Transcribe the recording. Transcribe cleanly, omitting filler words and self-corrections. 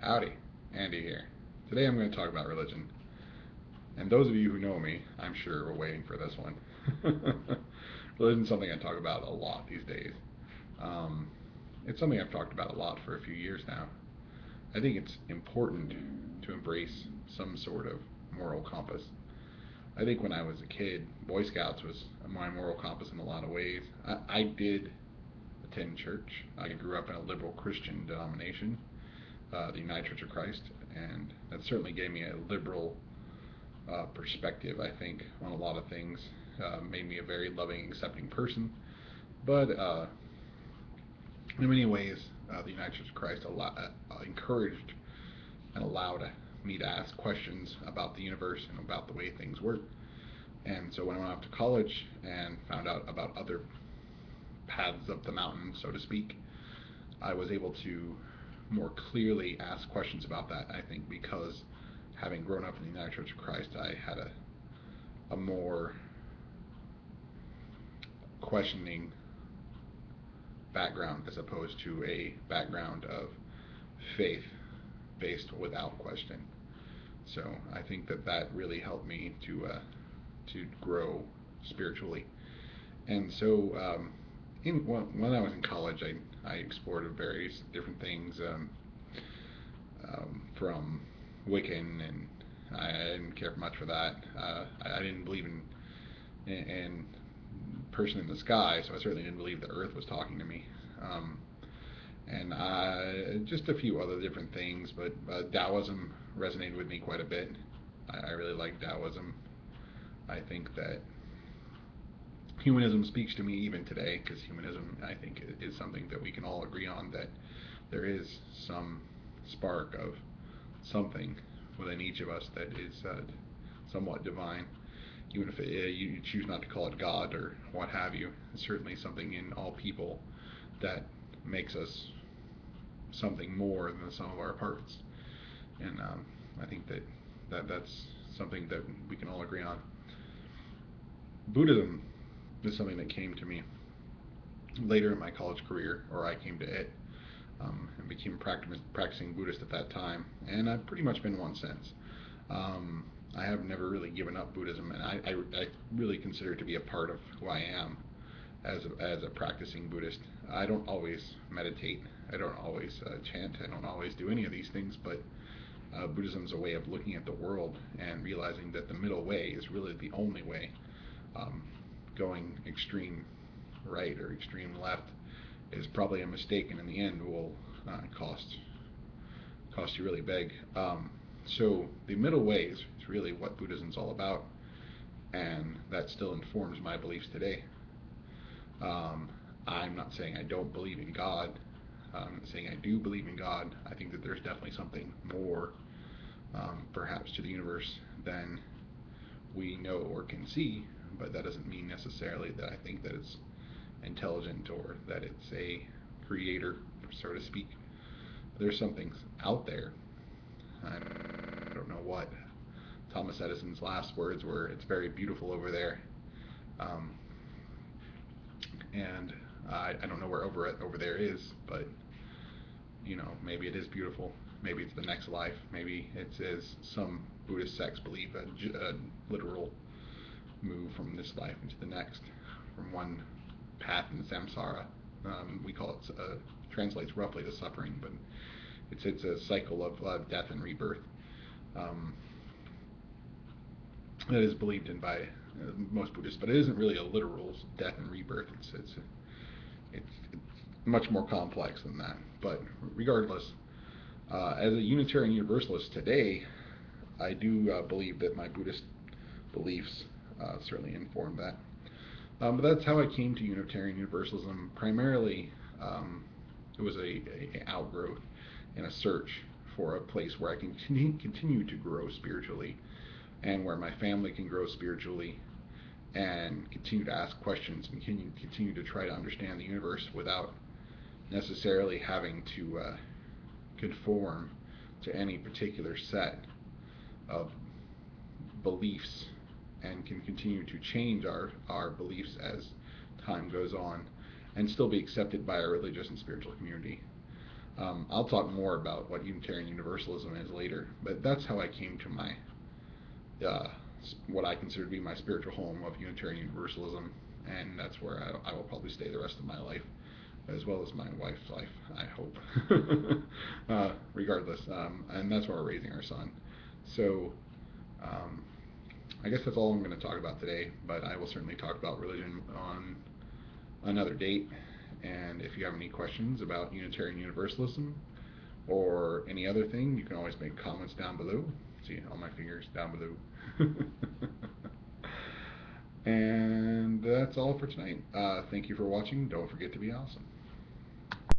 Howdy, Andy here. Today I'm going to talk about religion. And those of you who know me, I'm sure, were waiting for this one. Religion is something I talk about a lot these days. Um, it's something I've talked about a lot for a few years now. I think it's important to embrace some sort of moral compass. I think when I was a kid, Boy Scouts was my moral compass in a lot of ways. I did attend church. I grew up in a liberal Christian denomination, the United Church of Christ, and that certainly gave me a liberal perspective, I think, on a lot of things. Made me a very loving, accepting person. But in many ways, the United Church of Christ encouraged and allowed me to ask questions about the universe and about the way things work. And so when I went off to college and found out about other paths up the mountain, so to speak, I was able to more clearly ask questions about that, I think, because having grown up in the United Church of Christ, I had a more questioning background as opposed to a background of faith based without question. So I think that really helped me to grow spiritually. And so when I was in college, I explored various different things, from Wiccan, and I didn't care much for that. I didn't believe in person in the sky, so I certainly didn't believe the Earth was talking to me. Um, and just a few other different things, but Taoism resonated with me quite a bit. I really like Taoism. I think that humanism speaks to me even today, because humanism, I think, is something that we can all agree on, that there is some spark of something within each of us that is somewhat divine, even if you choose not to call it God or what have you. It's certainly something in all people that makes us something more than the sum of our parts. And I think that's something that we can all agree on. Buddhism is something that came to me later in my college career, or I came to it, and became practicing Buddhist at that time, and I've pretty much been one since. I have never really given up Buddhism, and I really consider it to be a part of who I am as a practicing Buddhist. I don't always meditate, I don't always chant, I don't always do any of these things, but Buddhism is a way of looking at the world and realizing that the middle way is really the only way. Um, Going extreme right or extreme left is probably a mistake, and in the end will cost you really big. So the middle way is really what Buddhism is all about, and that still informs my beliefs today. Um, I'm not saying I don't believe in God. I'm saying I do believe in God. I think that there's definitely something more, perhaps, to the universe than we know or can see, but that doesn't mean necessarily that I think that it's intelligent or that it's a creator, so to speak. There's something out there. I don't know what. Thomas Edison's last words were, "It's very beautiful over there," um, and I don't know where over there is, but maybe it is beautiful. Maybe it's the next life. Maybe it's, as some Buddhist sects believe, a literal move from this life into the next, from one path in samsara. We call it, translates roughly to suffering, but it's a cycle of death and rebirth. Um, that is believed in by most Buddhists, but it isn't really a literal death and rebirth. It's much more complex than that. But regardless, as a Unitarian Universalist today, I do believe that my Buddhist beliefs certainly inform that. But that's how I came to Unitarian Universalism. Primarily, it was a outgrowth and a search for a place where I can continue to grow spiritually, and where my family can grow spiritually, and continue to ask questions and continue to try to understand the universe without necessarily having to conform to any particular set of beliefs, and can continue to change our beliefs as time goes on and still be accepted by our religious and spiritual community. I'll talk more about what Unitarian Universalism is later, but that's how I came to my uh, what I consider to be my spiritual home of Unitarian Universalism, and that's where I will probably stay the rest of my life, as well as my wife's life, I hope. Regardless, and that's where we're raising our son. So, um, I guess that's all I'm going to talk about today, but I will certainly talk about religion on another date. And if you have any questions about Unitarian Universalism or any other thing, you can always make comments down below. See all my fingers down below. And that's all for tonight. Thank you for watching. Don't forget to be awesome.